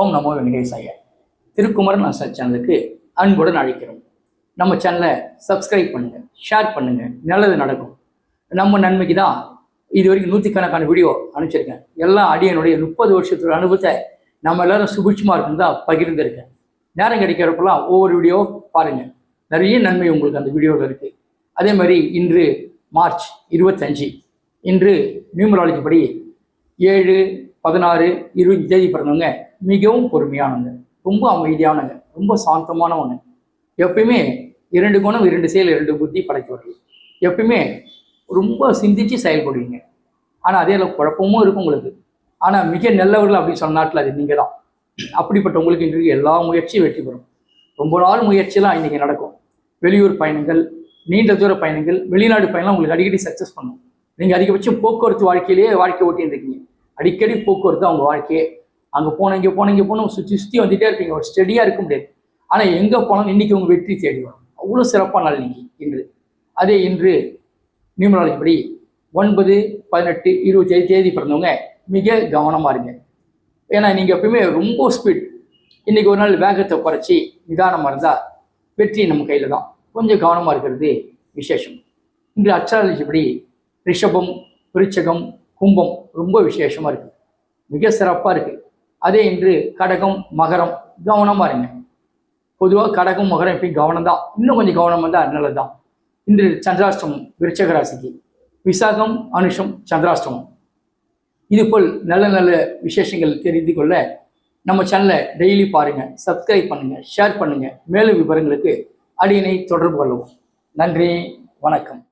ஓம் நமோ வெங்கடேசாய. திருக்குமரன் அசல் சேனலுக்கு அன்புடன் அழைக்கிறோம். நம்ம சேனலை சப்ஸ்கிரைப் பண்ணுங்கள், ஷேர் பண்ணுங்கள், நல்லது நடக்கும். நம்ம நன்மைக்கு தான் இது வரைக்கும் 100கணக்கான வீடியோ அனுப்பிச்சிருக்கேன். எல்லாம் அடியனுடைய 30 வருஷத்தோட அனுபவத்தை நம்ம எல்லாரும் சுபிட்சமாக இருக்குன்னு தான் பகிர்ந்துருக்கேன். நேரம் கிடைக்கிறப்பெல்லாம் ஒவ்வொரு வீடியோ பாருங்கள், நிறைய நன்மை உங்களுக்கு அந்த வீடியோவில் இருக்குது. அதே மாதிரி இன்று மார்ச் 25, இன்று நியூமராலஜி படி 7, 16, 20 தேதி பிறந்தவங்க மிகவும் பொறுமையானவங்க, ரொம்ப அமைதியானவங்க, ரொம்ப சாந்தமானவங்க. எப்பயுமே 2 குணம் 2 செயல் 2 புத்தி படைத்தவர்கள். எப்பயுமே ரொம்ப சிந்திச்சு செயல்படுவீங்க. ஆனால் அதே அளவு குழப்பமும் இருக்கும் உங்களுக்கு. ஆனால் மிக நல்லவர்கள் அப்படின்னு சொன்ன நாட்டில் அது நீங்கள் தான். அப்படிப்பட்ட உங்களுக்கு இன்றைக்கு எல்லா முயற்சியும் வெற்றி பெறும். ரொம்ப நாள் முயற்சியெல்லாம் இன்றைக்கி நடக்கும். வெளியூர் பயணங்கள், நீண்ட தூர பயணங்கள், வெளிநாடு பயணம் உங்களுக்கு அடிக்கடி சக்ஸஸ் பண்ணும். நீங்கள் அதிகபட்சம் போக்குவரத்து வாழ்க்கையிலேயே வாழ்க்கை ஓட்டின்னு இருக்கீங்க. அடிக்கடி போக்குவரத்து அவங்க வாழ்க்கையே. அங்கே போனோம், இங்கே போனோம், இங்கே போனோம், சுற்றி வந்துகிட்டே இருப்பீங்க. ஒரு ஸ்டெடியாக இருக்க முடியாது. ஆனால் எங்கே போனாலும் இன்றைக்கி உங்கள் வெற்றி தேடி வரும். அவ்வளோ சிறப்பான நாள் இன்னைக்கு இன்று. அதே இன்று நியூமராலஜி படி 9, 18, 20 தேதி பிறந்தவங்க மிக கவனமாக இருங்க. ஏன்னா நீங்கள் எப்பவுமே ரொம்ப ஸ்பீட். இன்றைக்கி ஒரு நாள் வேகத்தை குறைச்சி நிதானமாக இருந்தால் வெற்றி நம்ம கையில் தான். கொஞ்சம் கவனமாக இருக்கிறது விசேஷம். இன்று அஸ்ட்ராலஜி படி ரிஷபம், விருச்சகம், கும்பம் ரொம்ப விசேஷமாக இருக்குது, மிக சிறப்பாக இருக்குது. அதே இன்று கடகம், மகரம் கவனமாக இருங்க. பொதுவாக கடகம், மகரம் எப்பயும் கவனம் தான். இன்னும் கொஞ்சம் கவனம் வந்தால் நல்லது தான். இன்று சந்திராஷ்டமம் விருச்சக ராசிக்கு. விசாகம், அனுஷம் சந்திராஷ்டமம். இதுபோல் நல்ல நல்ல விசேஷங்கள் தெரிந்து கொள்ள நம்ம சேனலை டெய்லி பாருங்கள், சப்ஸ்கிரைப் பண்ணுங்கள், ஷேர் பண்ணுங்கள். மேலும் விவரங்களுக்கு அடியினை தொடர்பு கொள்ளவும். நன்றி, வணக்கம்.